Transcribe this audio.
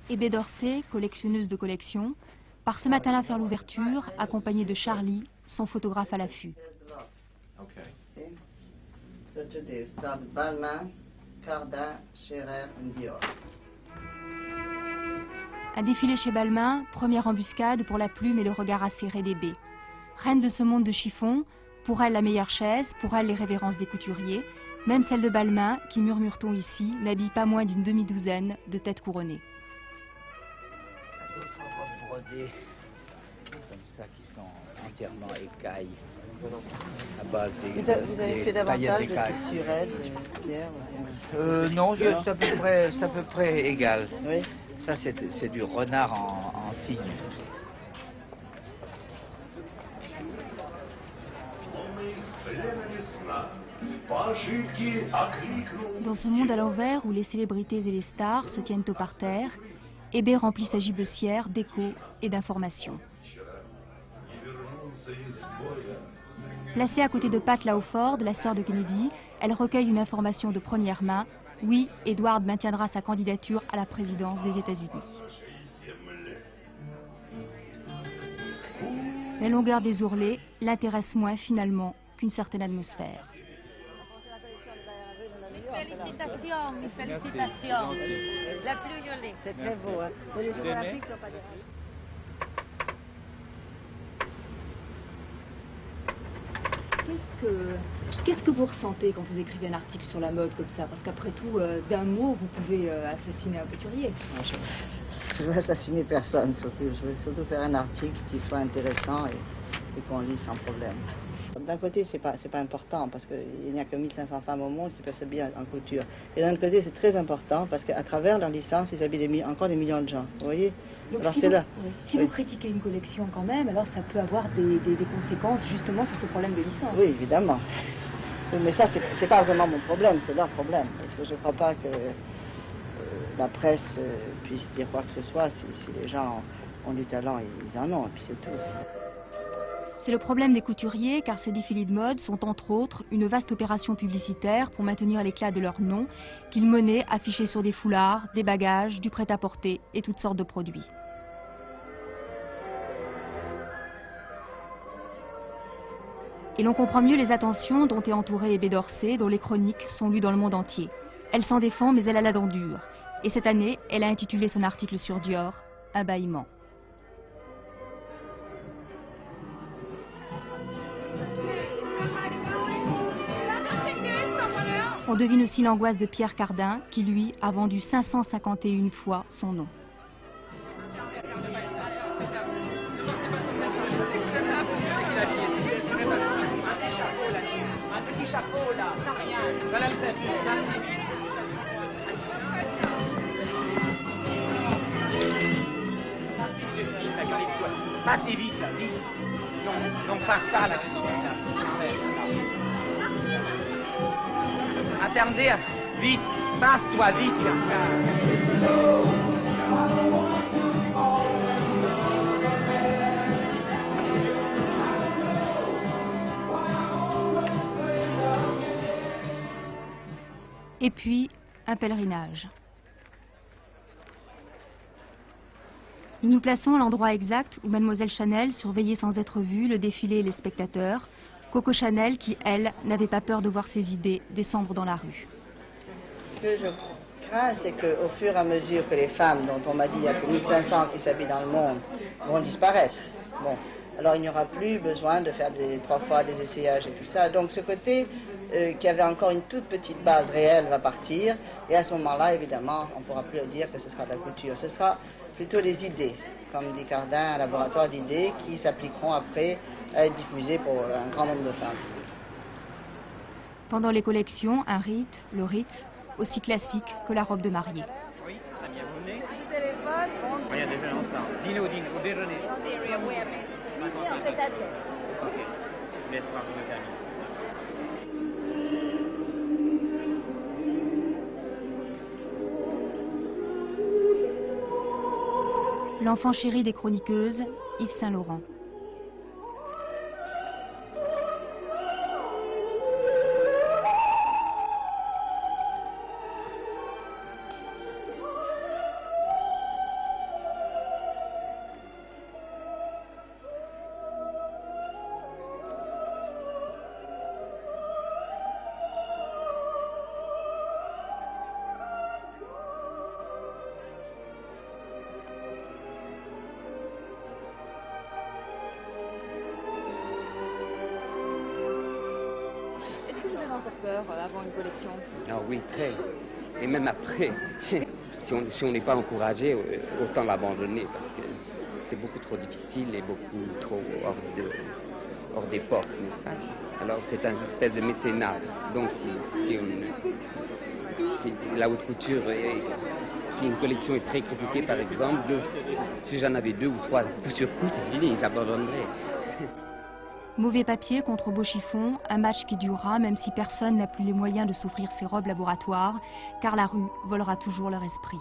Hébé d'Orsay, collectionneuse de collections, part ce matin-là faire l'ouverture, accompagnée de Charlie, son photographe à l'affût. So today start Balmain, Cardin, Scherer and Dior. Un défilé chez Balmain, première embuscade pour la plume et le regard acéré d'Hébé. Reine de ce monde de chiffon, pour elle la meilleure chaise, pour elle les révérences des couturiers, même celle de Balmain, qui, murmure-t-on ici, n'habille pas moins d'une demi-douzaine de têtes couronnées. D'autres robes brodées, comme ça, qui sont entièrement écailles, à base des Vous avez fait davantage de tissu raide, Pierre? Non, c'est à peu près égal. Oui. Ça, c'est du renard en cygne. Dans ce monde à l'envers où les célébrités et les stars se tiennent au parterre, Hébé remplit sa gibecière d'échos et d'informations. Placée à côté de Pat Lawford, la sœur de Kennedy, elle recueille une information de première main. Oui, Edward maintiendra sa candidature à la présidence des États-Unis. La longueur des ourlets l'intéresse moins finalement qu'une certaine atmosphère. Félicitations, félicitations. La plus jolie. C'est très beau, hein. Mais les Jeux Olympiques n'ont pas de rêve. Qu'est-ce que vous ressentez quand vous écrivez un article sur la mode comme ça? Parce qu'après tout, d'un mot, vous pouvez assassiner un couturier. Je ne veux assassiner personne, surtout. Je veux surtout faire un article qui soit intéressant et qu'on lit sans problème. D'un côté, c'est pas important parce qu'il n'y a que 1500 femmes au monde qui peuvent s'habiller en couture. Et d'un autre côté, c'est très important parce qu'à travers leur licence, ils habillent encore des millions de gens. Vous voyez? Donc alors si, c'est là. Si vous critiquez une collection quand même, alors ça peut avoir des conséquences justement sur ce problème de licence. Oui, évidemment. Oui, mais ça, c'est pas vraiment mon problème, c'est leur problème. Parce que je ne crois pas que la presse puisse dire quoi que ce soit. Si les gens ont du talent, ils en ont, et puis c'est tout. C'est le problème des couturiers, car ces défilés de mode sont entre autres une vaste opération publicitaire pour maintenir l'éclat de leur nom, qu'ils menaient affichés sur des foulards, des bagages, du prêt-à-porter et toutes sortes de produits. Et l'on comprend mieux les attentions dont est entourée Hébé d'Orsay, dont les chroniques sont lues dans le monde entier. Elle s'en défend, mais elle a la dent dure. Et cette année, elle a intitulé son article sur Dior « Un bâillement ». On devine aussi l'angoisse de Pierre Cardin, qui lui a vendu 551 fois son nom. Passez vite, là, vite. Non, pas ça, là. Attendez, vite, passe-toi, vite. Et puis, un pèlerinage. Nous nous plaçons à l'endroit exact où Mademoiselle Chanel surveillait sans être vue le défilé et les spectateurs. Coco Chanel qui, elle, n'avait pas peur de voir ses idées descendre dans la rue. Ce que je crains, c'est qu'au fur et à mesure que les femmes, dont on m'a dit il y a que 1500 qui s'habillent dans le monde, vont disparaître. Bon, alors il n'y aura plus besoin de faire 3 fois des essayages et tout ça. Donc ce côté qui avait encore une toute petite base réelle va partir. Et à ce moment-là, évidemment, on ne pourra plus dire que ce sera de la couture. Ce sera plutôt des idées, comme dit Cardin, un laboratoire d'idées qui s'appliqueront après à être diffusées pour un grand nombre de femmes. Pendant les collections, un rite, le Ritz, aussi classique que la robe de mariée. Oui, très bien, vous venez. Oui, on déjeune ensemble. Dîner au déjeuner. Ok, laisse voir vos amis. L'enfant chéri des chroniqueuses, Yves Saint-Laurent. encore peur avant une collection? Ah oui, très. Et même après, si on n'est pas encouragé, autant l'abandonner parce que c'est beaucoup trop difficile et beaucoup trop hors des portes, n'est-ce pas? Alors c'est une espèce de mécénat. Donc si la haute couture, si une collection est très critiquée par exemple, si j'en avais 2 ou 3 coups sur coup, c'est fini, j'abandonnerais. Mauvais papier contre beau chiffon, un match qui durera même si personne n'a plus les moyens de s'offrir ses robes laboratoires, car la rue volera toujours leur esprit.